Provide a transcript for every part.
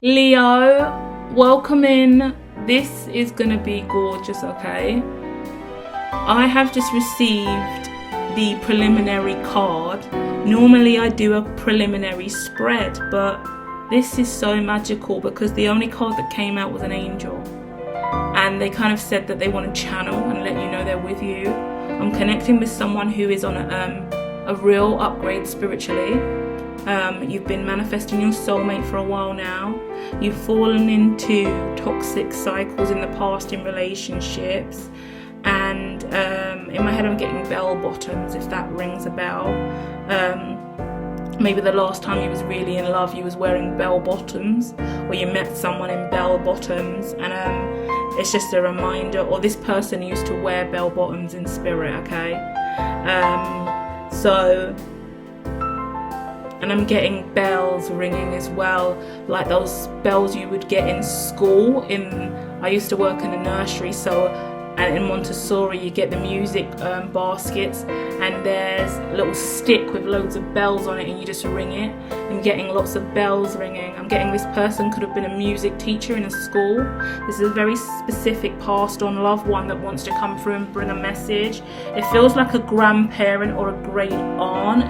Leo, welcome in. This is gonna be gorgeous, okay? I have just received the preliminary card. Normally I do a preliminary spread, but this is so magical because the only card that came out was an angel. And they kind of said that they want to channel and let you know they're with you. I'm connecting with someone who is on a real upgrade spiritually. You've been manifesting your soulmate for a while now. You've fallen into toxic cycles in the past in relationships. And in my head I'm getting bell bottoms, if that rings a bell. Maybe the last time you was really in love you was wearing bell bottoms, or you met someone in bell bottoms, and it's just a reminder, or this person used to wear bell bottoms in spirit, okay? And I'm getting bells ringing as well, like those bells you would get in school. I used to work in a nursery, and in Montessori you get the music baskets, and there's a little stick with loads of bells on it, and you just ring it. I'm getting lots of bells ringing. I'm getting this person could have been a music teacher in a school. This is a very specific passed on loved one that wants to come through and bring a message. It feels like a grandparent or a great aunt.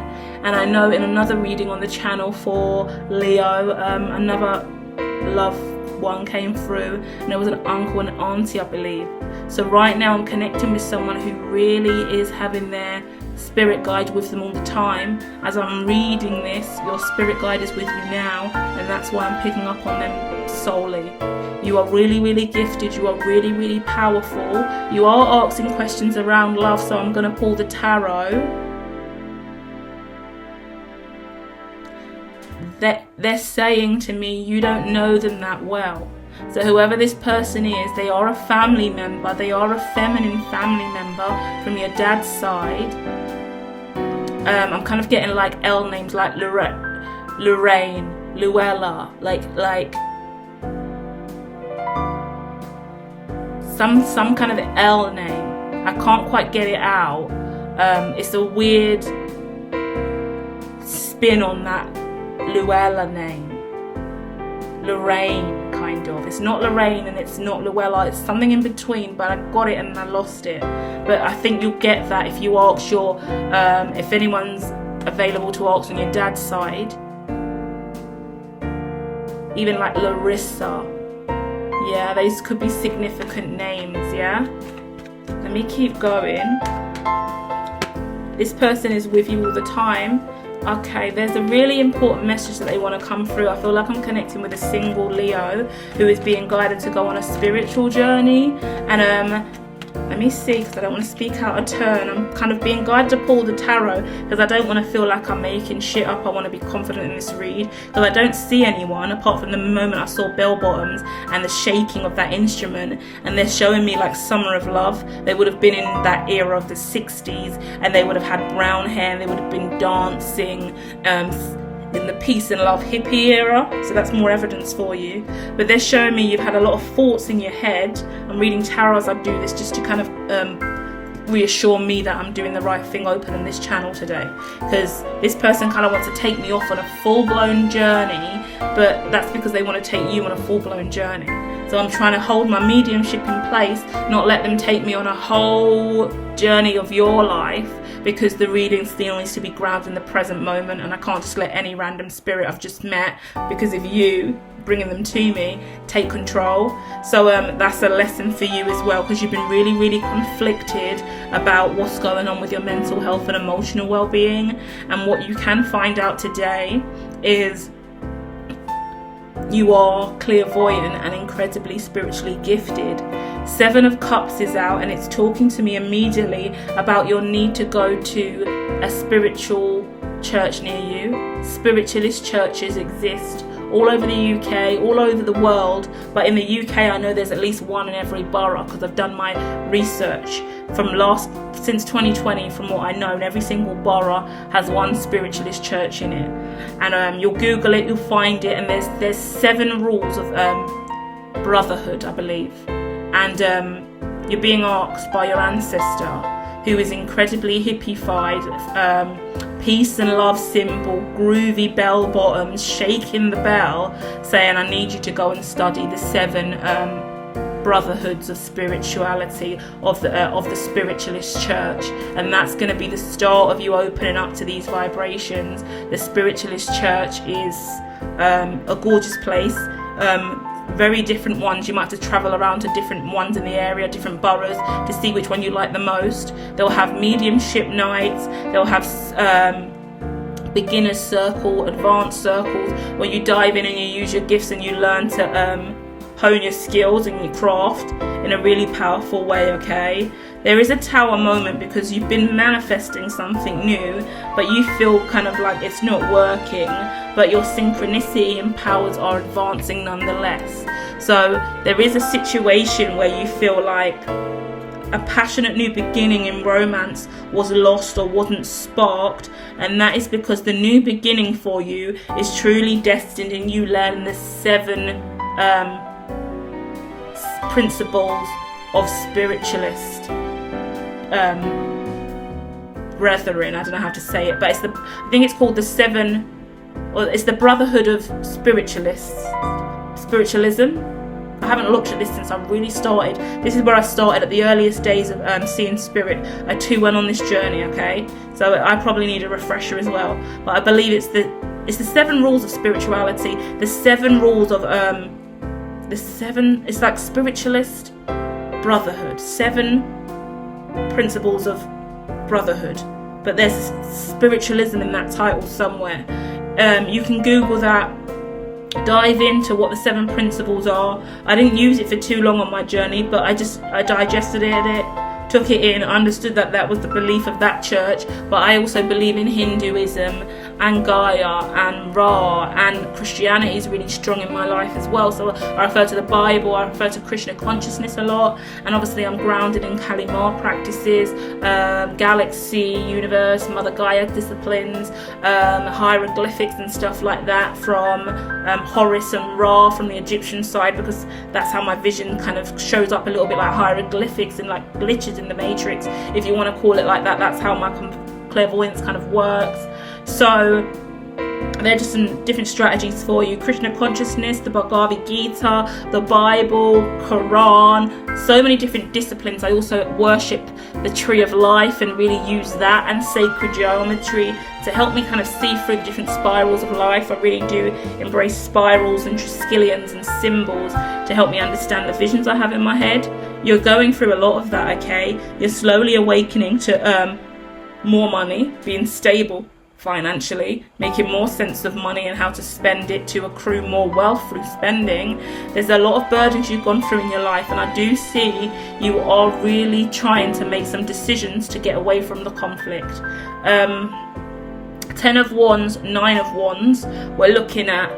And I know in another reading on the channel for Leo, another loved one came through, and there was an uncle and auntie, I believe. So right now I'm connecting with someone who really is having their spirit guide with them all the time. As I'm reading this, your spirit guide is with you now, and that's why I'm picking up on them solely. You are really, really gifted. You are really, really powerful. You are asking questions around love, so I'm going to pull the tarot. They're saying to me, you don't know them that well. So whoever this person is, they are a family member. They are a feminine family member from your dad's side. I'm kind of getting like L names, like Lorraine, Luella, like some kind of L name. I can't quite get it out. It's a weird spin on that Luella name. Lorraine, kind of. It's not Lorraine and it's not Luella. It's something in between, but I got it and I lost it. But I think you'll get that if you ask if anyone's available to ask on your dad's side. Even like Larissa. Yeah, these could be significant names, yeah? Let me keep going. This person is with you all the time. Okay, there's a really important message that they want to come through. I feel like I'm connecting with a single Leo who is being guided to go on a spiritual journey. And let me see, because I don't want to speak out of turn. I'm kind of being guided to pull the tarot because I don't want to feel like I'm making shit up. I want to be confident in this read because I don't see anyone apart from the moment I saw bell bottoms and the shaking of that instrument, and they're showing me like Summer of Love. They would have been in that era of the 60s, and they would have had brown hair, and they would have been dancing in the peace and love hippie era. So that's more evidence for you. But they're showing me you've had a lot of thoughts in your head. I'm reading tarot as I do this just to kind of reassure me that I'm doing the right thing opening this channel today, because this person kind of wants to take me off on a full-blown journey, but that's because they want to take you on a full-blown journey. So I'm trying to hold my mediumship in place, not let them take me on a whole journey of your life, because the reading still needs to be grounded in the present moment, and I can't just let any random spirit I've just met, because of you bringing them to me, take control. So that's a lesson for you as well, because you've been really, really conflicted about what's going on with your mental health and emotional well-being. And what you can find out today is you are clairvoyant and incredibly spiritually gifted. 7 of Cups is out, and it's talking to me immediately about your need to go to a spiritual church near you. Spiritualist churches exist all over the UK, all over the world, but in the UK I know there's at least one in every borough, because I've done my research since 2020. From what I know, every single borough has one spiritualist church in it, and you'll Google it, you'll find it, and there's 7 rules of brotherhood, I believe, and you're being asked by your ancestor who is incredibly hippified, peace and love symbol, groovy bell bottoms, shaking the bell, saying, I need you to go and study the 7 brotherhoods of spirituality of the spiritualist church, and that's going to be the start of you opening up to these vibrations. The spiritualist church is a gorgeous place. Very different ones. You might have to travel around to different ones in the area, different boroughs, to see which one you like the most. They'll have mediumship nights. They'll have beginner circle, advanced circles, where you dive in and you use your gifts and you learn to hone your skills and your craft in a really powerful way, okay? There is a tower moment because you've been manifesting something new, but you feel kind of like it's not working, but your synchronicity and powers are advancing nonetheless. So there is a situation where you feel like a passionate new beginning in romance was lost or wasn't sparked, and that is because the new beginning for you is truly destined in you learning the 7 principles of spiritualist brethren. I don't know how to say it, but I think it's called the 7, or it's the Brotherhood of Spiritualists. Spiritualism. I haven't looked at this since I really started. This is where I started at the earliest days of seeing spirit. I too went on this journey, okay? So I probably need a refresher as well. But I believe it's the 7 rules of spirituality, the 7 rules of it's like spiritualist brotherhood, 7 principles of brotherhood, but there's spiritualism in that title somewhere. You can Google that, dive into what the 7 principles are. I didn't use it for too long on my journey, but I digested it, took it in, understood that was the belief of that church. But I also believe in Hinduism and Gaia and Ra, and Christianity is really strong in my life as well. So I refer to the Bible, I refer to Krishna consciousness a lot, and obviously I'm grounded in Kali Ma practices, galaxy, universe, Mother Gaia disciplines, hieroglyphics and stuff like that from Horus and Ra from the Egyptian side, because that's how my vision kind of shows up a little bit like hieroglyphics and like glitches in the matrix, if you want to call it like that. That's how my clairvoyance kind of works. So they're just some different strategies for you. Krishna consciousness, the Bhagavad Gita, the Bible, Quran, so many different disciplines. I also worship the tree of life and really use that and sacred geometry to help me kind of see through the different spirals of life. I really do embrace spirals and triskelions and symbols to help me understand the visions I have in my head. You're going through a lot of that, okay? You're slowly awakening to more money, being stable financially, making more sense of money and how to spend it to accrue more wealth through spending. There's a lot of burdens you've gone through in your life, and I do see you are really trying to make some decisions to get away from the conflict. 10 of Wands, 9 of Wands, we're looking at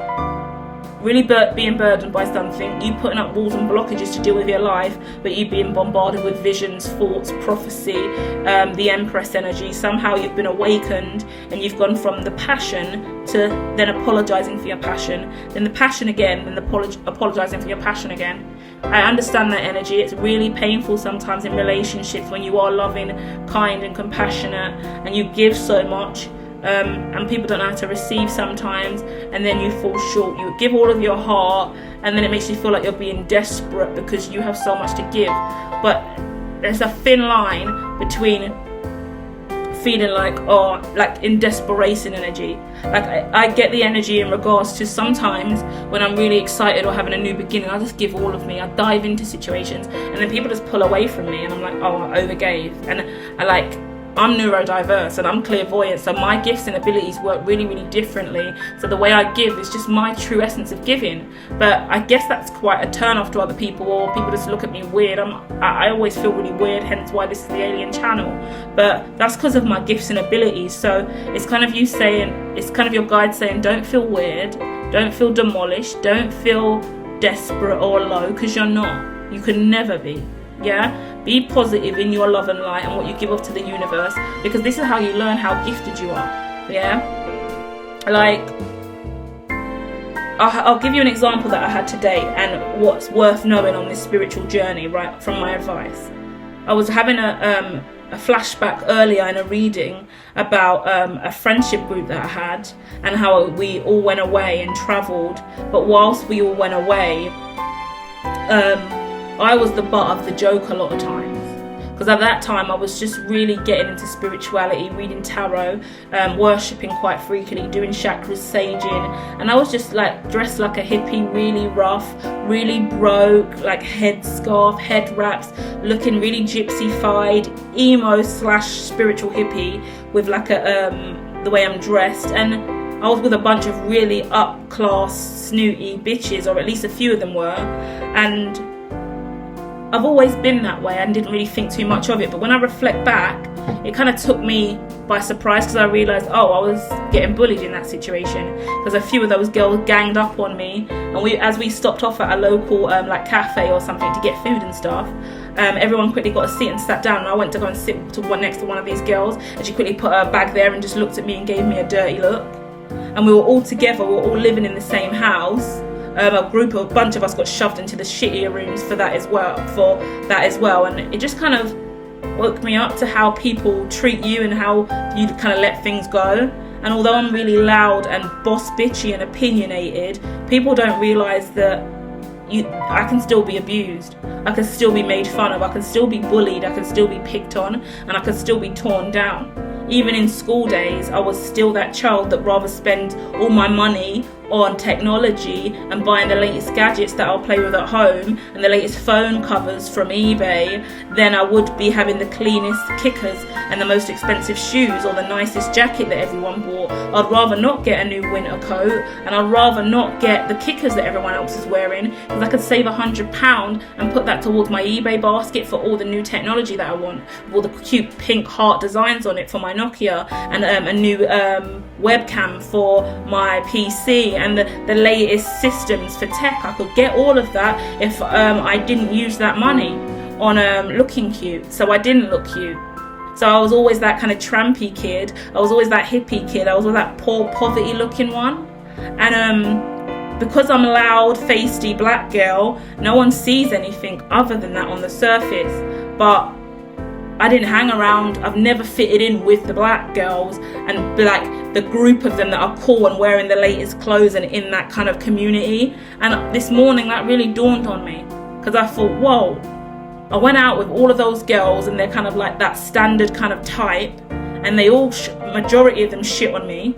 really being burdened by something, you putting up walls and blockages to deal with your life, but you being bombarded with visions, thoughts, prophecy, the Empress energy. Somehow you've been awakened and you've gone from the passion to then apologizing for your passion, then the passion again, then the apologizing for your passion again. I understand that energy. It's really painful sometimes in relationships when you are loving, kind and compassionate and you give so much. And people don't know how to receive sometimes, and then you fall short. You give all of your heart and then it makes you feel like you're being desperate because you have so much to give. But there's a thin line between feeling like in desperation energy. Like I get the energy in regards to sometimes when I'm really excited or having a new beginning, I just give all of me. I dive into situations and then people just pull away from me and I'm like, oh, I overgave. And I'm neurodiverse and I'm clairvoyant, so my gifts and abilities work really, really differently. So the way I give is just my true essence of giving. But I guess that's quite a turn off to other people, or people just look at me weird. I always feel really weird, hence why this is the alien channel. But that's because of my gifts and abilities. So it's kind of you saying, it's kind of your guide saying, don't feel weird, don't feel demolished, don't feel desperate or low, because you're not. You can never be. Yeah, be positive in your love and light and what you give off to the universe, because this is how you learn how gifted you are. Yeah, like I'll give you an example that I had today and what's worth knowing on this spiritual journey, right, from my advice. I was having a flashback earlier in a reading about a friendship group that I had, and how we all went away and travelled. But whilst we all went away, I was the butt of the joke a lot of times, because at that time I was just really getting into spirituality, reading tarot, worshipping quite frequently, doing chakras, saging, and I was just like dressed like a hippie, really rough, really broke, like headscarf, head wraps, looking really gypsy-fied, emo / spiritual hippie, with like the way I'm dressed. And I was with a bunch of really up-class, snooty bitches, or at least a few of them were, and I've always been that way and didn't really think too much of it. But when I reflect back, it kind of took me by surprise, because I realised, oh, I was getting bullied in that situation, because a few of those girls ganged up on me, and as we stopped off at a local like cafe or something to get food and stuff, everyone quickly got a seat and sat down, and I went to go and sit next to one of these girls, and she quickly put her bag there and just looked at me and gave me a dirty look. And we were all together, we were all living in the same house. A bunch of us got shoved into the shittier rooms for that as well, and it just kind of woke me up to how people treat you and how you kind of let things go. And although I'm really loud and boss bitchy and opinionated, people don't realise that I can still be abused, I can still be made fun of, I can still be bullied, I can still be picked on, and I can still be torn down. Even in school days, I was still that child that rather spend all my money on technology and buying the latest gadgets that I'll play with at home and the latest phone covers from eBay than I would be having the cleanest kickers and the most expensive shoes or the nicest jacket that everyone bought. I'd rather not get a new winter coat, and I'd rather not get the kickers that everyone else is wearing, because I could save £100 and put that towards my eBay basket for all the new technology that I want, with all the cute pink heart designs on it for my Nokia, and a new webcam for my PC, and the latest systems for tech. I could get all of that if I didn't use that money on looking cute. So I didn't look cute. So I was always that kind of trampy kid. I was always that hippie kid. I was always that poor, poverty looking one. And because I'm a loud, feisty black girl, no one sees anything other than that on the surface. But I didn't hang around, I've never fitted in with the black girls and like the group of them that are cool and wearing the latest clothes and in that kind of community. And this morning that really dawned on me, because I thought, whoa, I went out with all of those girls and they're kind of like that standard kind of type, and they all, majority of them shit on me,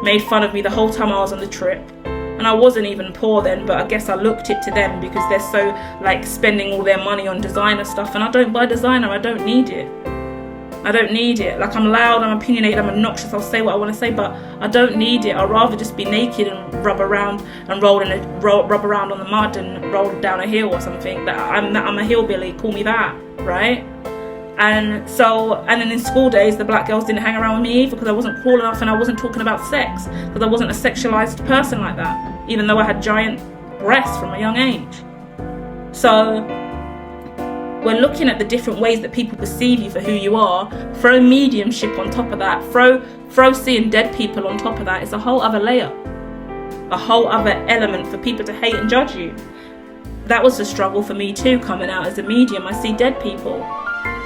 made fun of me the whole time I was on the trip. And I wasn't even poor then, but I guess I looked it to them because they're so like spending all their money on designer stuff, and I don't buy designer, I don't need it. I don't need it. Like, I'm loud, I'm opinionated, I'm obnoxious, I'll say what I want to say, but I don't need it. I'd rather just be naked and rub around and rub around on the mud and roll down a hill or something. I'm a hillbilly, call me that, right? And then in school days, the black girls didn't hang around with me either, because I wasn't cool enough and I wasn't talking about sex, because I wasn't a sexualized person like that, even though I had giant breasts from a young age. So we're looking at the different ways that people perceive you for who you are. Throw mediumship on top of that, throw seeing dead people on top of that. It's a whole other layer, a whole other element for people to hate and judge you. That was the struggle for me too, coming out as a medium. I see dead people,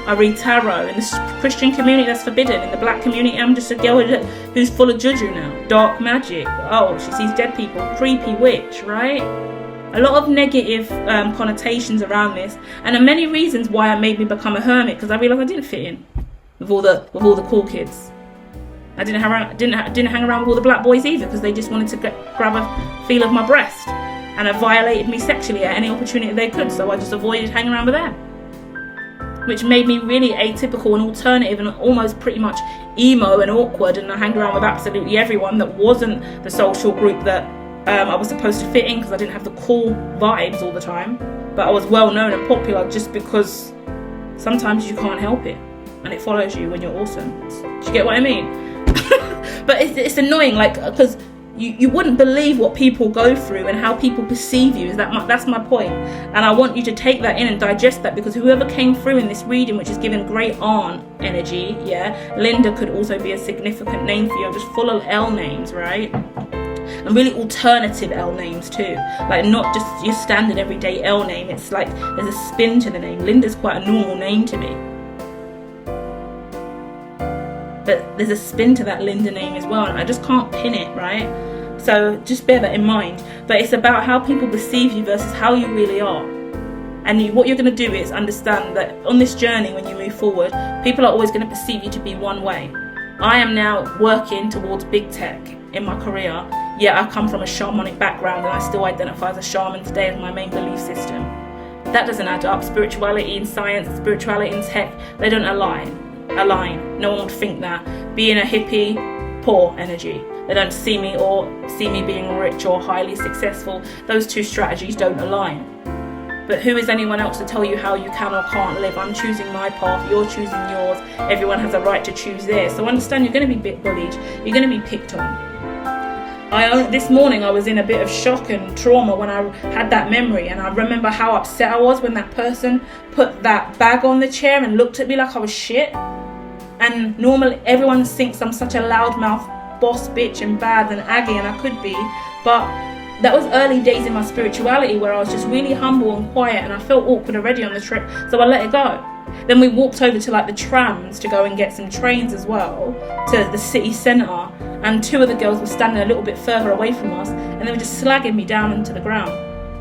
I read tarot. In the Christian community, that's forbidden. In the black community, I'm just a girl who's full of juju now. Dark magic. Oh, she sees dead people. Creepy witch, right? A lot of negative connotations around this, and there are many reasons why it made me become a hermit, because I realised I didn't fit in with all the cool kids. I didn't hang around with all the black boys either, because they just wanted to grab a feel of my breast and have violated me sexually at any opportunity they could. So I just avoided hanging around with them, which made me really atypical and alternative and almost pretty much emo and awkward. And I hanged around with absolutely everyone that wasn't the social group that I was supposed to fit in, because I didn't have the cool vibes all the time. But I was well known and popular just because sometimes you can't help it and it follows you when you're awesome. Do you get what I mean? But it's annoying, like, because you wouldn't believe what people go through and how people perceive you. That's my point. And I want you to take that in and digest that, because whoever came through in this reading, which is given great aunt energy, yeah, Linda could also be a significant name for you. I'm just full of L names, right? And really alternative L names too, like not just your standard everyday L name. It's like there's a spin to the name. Linda's quite a normal name to me. but there's a spin to that Linda name as well, and I just can't pin it, right? So just bear that in mind. But it's about how people perceive you versus how you really are. And what you're going to do is understand that on this journey, when you move forward, people are always going to perceive you to be one way. I am now working towards big tech in my career, yet I come from a shamanic background and I still identify as a shaman today as my main belief system. That doesn't add up. Spirituality and science, spirituality and tech, they don't align. No one would think that. Being a hippie, poor energy. They don't see me being rich or highly successful. Those two strategies don't align. But who is anyone else to tell you how you can or can't live? I'm choosing my path, you're choosing yours. Everyone has a right to choose theirs. So understand you're going to be bullied, you're going to be picked on. This morning I was in a bit of shock and trauma when I had that memory, and I remember how upset I was when that person put that bag on the chair and looked at me like I was shit. And normally everyone thinks I'm such a loudmouth boss bitch and bad and aggy, and I could be, but that was early days in my spirituality where I was just really humble and quiet, and I felt awkward already on the trip, so I let it go. Then we walked over to like the trams to go and get some trains as well to the city centre, and two of the girls were standing a little bit further away from us, and they were just slagging me down into the ground,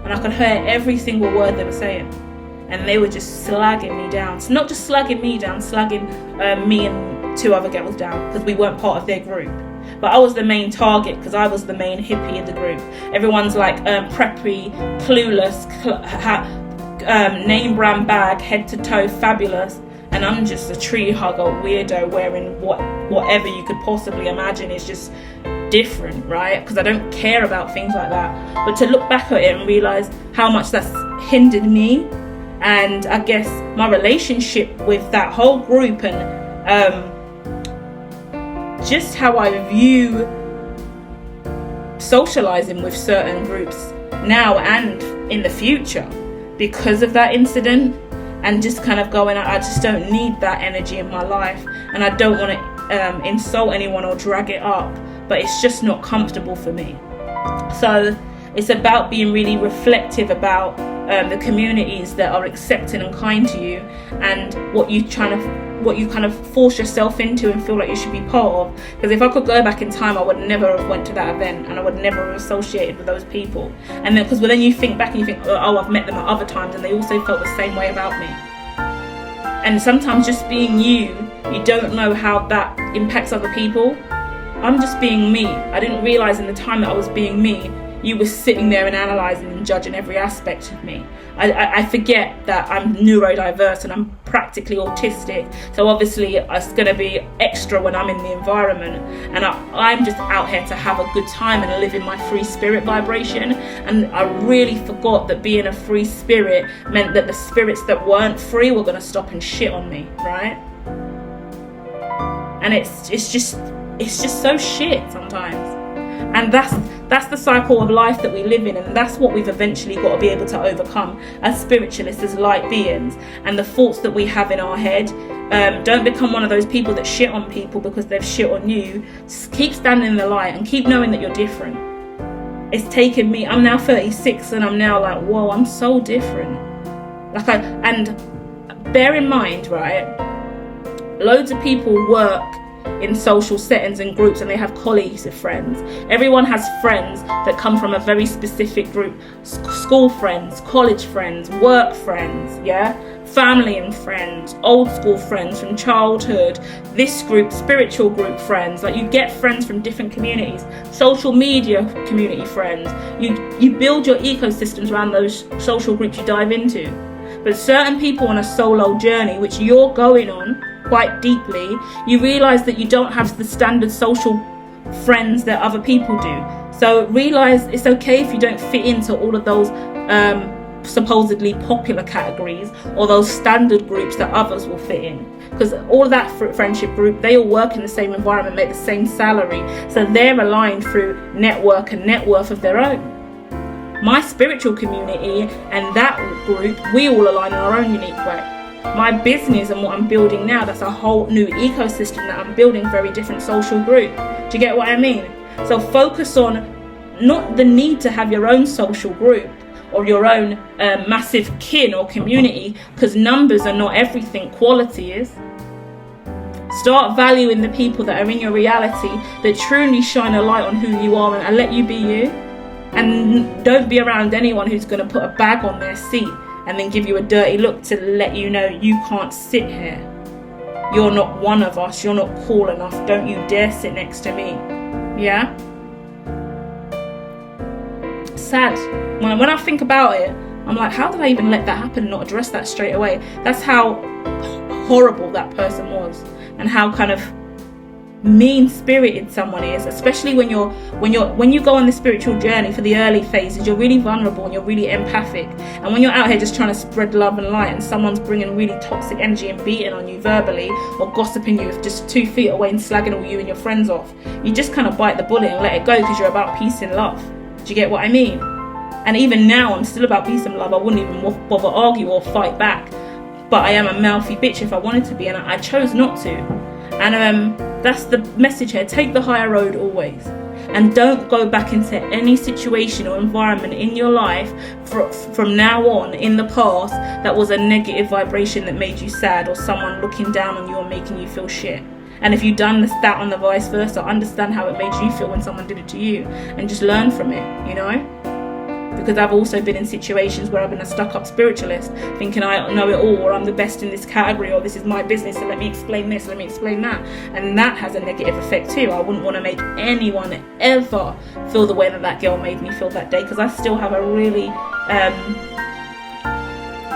and I could hear every single word they were saying, and they were just slagging me down. So not just slagging me down, slagging me and two other girls down, because we weren't part of their group. But I was the main target because I was the main hippie in the group. Everyone's like preppy, clueless, name brand bag, head to toe, fabulous. And I'm just a tree hugger, weirdo, wearing whatever you could possibly imagine is just different, right? Because I don't care about things like that. But to look back at it and realise how much that's hindered me, and I guess my relationship with that whole group, and just how I view socializing with certain groups now and in the future because of that incident, and just kind of going, I just don't need that energy in my life, and I don't want to insult anyone or drag it up, but it's just not comfortable for me. So it's about being really reflective about the communities that are accepting and kind to you, and what you kind of force yourself into and feel like you should be part of. Because if I could go back in time, I would never have went to that event, and I would never have associated with those people. And then, because then you think back and you think, oh, I've met them at other times and they also felt the same way about me. And sometimes just being you don't know how that impacts other people. I'm just being me. I didn't realise in the time that I was being me, you were sitting there and analysing and judging every aspect of me. I forget that I'm neurodiverse and I'm practically autistic, so obviously it's going to be extra when I'm in the environment, and I'm just out here to have a good time and live in my free spirit vibration. And I really forgot that being a free spirit meant that the spirits that weren't free were going to stop and shit on me, right? And it's just so shit sometimes. And that's the cycle of life that we live in, and that's what we've eventually got to be able to overcome as spiritualists, as light beings. And the thoughts that we have in our head, don't become one of those people that shit on people because they've shit on you. Just keep standing in the light and keep knowing that you're different. It's taken me, I'm now 36, and I'm now like, whoa, I'm so different. And bear in mind, right, loads of people work in social settings and groups, and they have colleagues of friends. Everyone has friends that come from a very specific group. School friends, college friends, work friends, yeah? Family and friends, old school friends from childhood, this group, spiritual group friends. Like, you get friends from different communities, social media community friends. You build your ecosystems around those social groups you dive into. But certain people on a solo journey, which you're going on quite deeply, you realise that you don't have the standard social friends that other people do. So realise it's okay if you don't fit into all of those supposedly popular categories or those standard groups that others will fit in. Because all of that friendship group, they all work in the same environment, make the same salary. So they're aligned through network and net worth of their own. My spiritual community and that group, we all align in our own unique way. My business and what I'm building now, that's a whole new ecosystem that I'm building, very different social group. Do you get what I mean? So focus on not the need to have your own social group or your own massive kin or community, because numbers are not everything, quality is. Start valuing the people that are in your reality that truly shine a light on who you are and let you be you. And don't be around anyone who's going to put a bag on their seat and then give you a dirty look to let you know you can't sit here. You're not one of us. You're not cool enough. Don't you dare sit next to me. Yeah? Sad. When I think about it, I'm like, how did I even let that happen and not address that straight away? That's how horrible that person was, and how kind of mean-spirited someone is, especially when you go on the spiritual journey. For the early phases, you're really vulnerable and you're really empathic, and when you're out here just trying to spread love and light, and someone's bringing really toxic energy and beating on you verbally, or gossiping you just 2 feet away and slagging all you and your friends off, you just kind of bite the bullet and let it go, because you're about peace and love. Do you get what I mean? And even now, I'm still about peace and love. I wouldn't even bother argue or fight back, but I am a mouthy bitch if I wanted to be, and I chose not to. And that's the message here. Take the higher road always, and don't go back into any situation or environment in your life from now on in the past that was a negative vibration that made you sad, or someone looking down on you or making you feel shit. And if you've done that on the vice versa, understand how it made you feel when someone did it to you, and just learn from it, you know? Because I've also been in situations where I've been a stuck-up spiritualist, thinking I know it all, or I'm the best in this category, or this is my business, so let me explain this, let me explain that. And that has a negative effect too. I wouldn't want to make anyone ever feel the way that girl made me feel that day, because I still have a really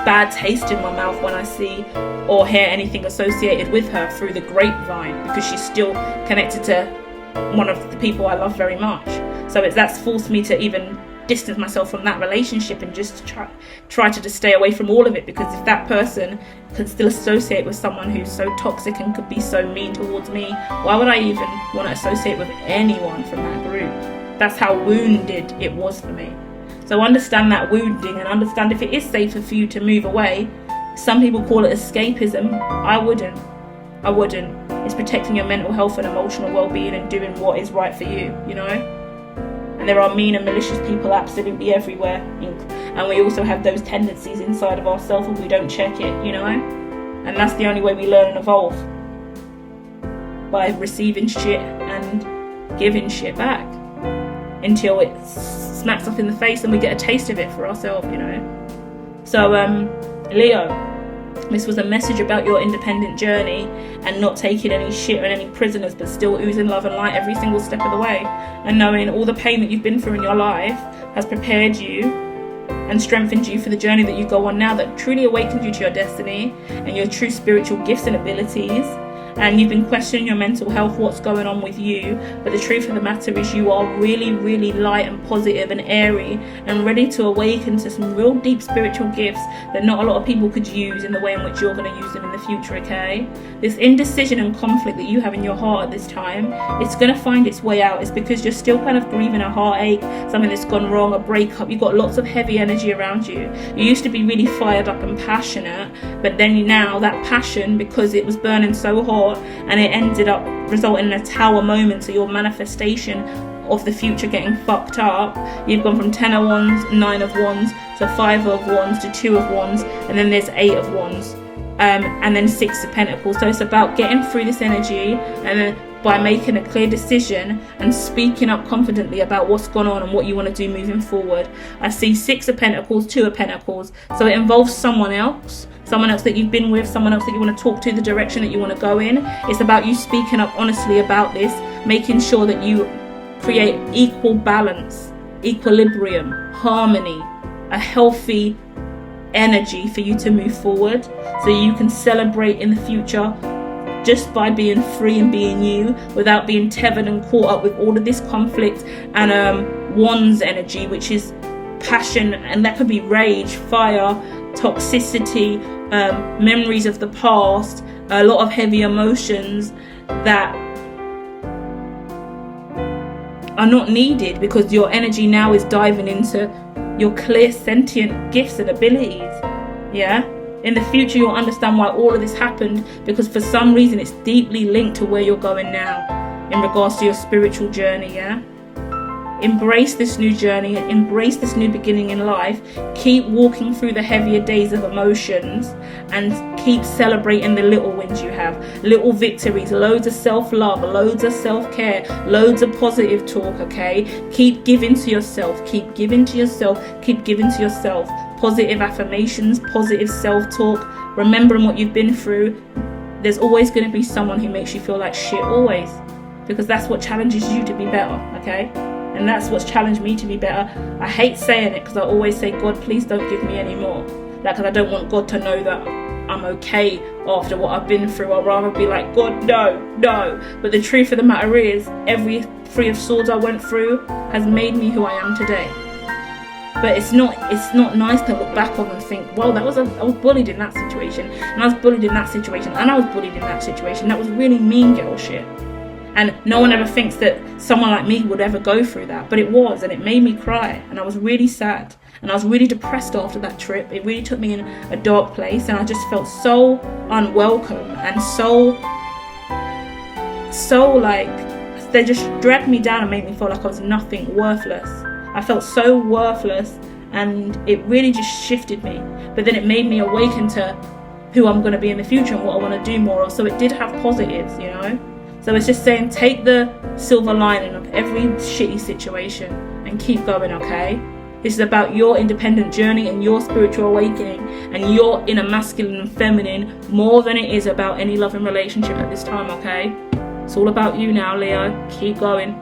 bad taste in my mouth when I see or hear anything associated with her through the grapevine, because she's still connected to one of the people I love very much. So that's forced me to even distance myself from that relationship, and just try to just stay away from all of it, because if that person can still associate with someone who's so toxic and could be so mean towards me, why would I even want to associate with anyone from that group? That's how wounded it was for me. So understand that wounding, and understand if it is safer for you to move away. Some people call it escapism. I wouldn't. It's protecting your mental health and emotional well-being, and doing what is right for you, you know? And there are mean and malicious people absolutely everywhere, and we also have those tendencies inside of ourselves if we don't check it, you know? And that's the only way we learn and evolve, by receiving shit and giving shit back until it smacks us in the face and we get a taste of it for ourselves, you know? So Leo, this was a message about your independent journey, and not taking any shit or any prisoners, but still oozing love and light every single step of the way, and knowing all the pain that you've been through in your life has prepared you and strengthened you for the journey that you go on now, that truly awakened you to your destiny and your true spiritual gifts and abilities. And you've been questioning your mental health, what's going on with you, but the truth of the matter is you are really, really light and positive and airy, and ready to awaken to some real deep spiritual gifts that not a lot of people could use in the way in which you're going to use them in the future, okay? This indecision and conflict that you have in your heart at this time, it's going to find its way out. It's because you're still kind of grieving a heartache, something that's gone wrong, a breakup. You've got lots of heavy energy around you. You used to be really fired up and passionate, but then now that passion, because it was burning so hot, and it ended up resulting in a tower moment, so your manifestation of the future getting fucked up. You've gone from 10 of wands, 9 of wands, to 5 of wands, to 2 of wands, and then there's 8 of wands, and then 6 of pentacles. So it's about getting through this energy, and then by making a clear decision and speaking up confidently about what's gone on and what you want to do moving forward. I see 6 of pentacles, 2 of pentacles, so it involves someone else that you've been with, someone else that you want to talk to, the direction that you want to go in. It's about you speaking up honestly about this, making sure that you create equal balance, equilibrium, harmony, a healthy energy for you to move forward, so you can celebrate in the future just by being free and being you, without being tethered and caught up with all of this conflict and wands energy, which is passion, and that could be rage, fire, toxicity, memories of the past, a lot of heavy emotions that are not needed, because your energy now is diving into your clear sentient gifts and abilities. Yeah, in the future you'll understand why all of this happened, because for some reason it's deeply linked to where you're going now in regards to your spiritual journey. Yeah, embrace this new journey, embrace this new beginning in life. Keep walking through the heavier days of emotions, and keep celebrating the little wins you have, little victories, loads of self-love, loads of self-care, loads of positive talk, okay? Keep giving to yourself, keep giving to yourself, keep giving to yourself. Positive affirmations, positive self-talk, remembering what you've been through. There's always going to be someone who makes you feel like shit, always. Because that's what challenges you to be better, okay? And that's what's challenged me to be better. I hate saying it because I always say, God, please don't give me any more. Like, because I don't want God to know that I'm okay after what I've been through. I'd rather be like, God, no. But the truth of the matter is, every Three of Swords I went through has made me who I am today. But it's not nice to look back on and think, well, I was bullied in that situation, and I was bullied in that situation, and I was bullied in that situation. That was really mean girl shit. And no one ever thinks that someone like me would ever go through that. But it was, and it made me cry. And I was really sad. And I was really depressed after that trip. It really took me in a dark place. And I just felt so unwelcome. And so like, they just dragged me down and made me feel like I was nothing, worthless. I felt so worthless. And it really just shifted me. But then it made me awaken to who I'm going to be in the future and what I want to do more of. So it did have positives, you know. So it's just saying, take the silver lining of every shitty situation and keep going, okay? This is about your independent journey and your spiritual awakening and your inner masculine and feminine more than it is about any loving relationship at this time, okay? It's all about you now, Leo. Keep going.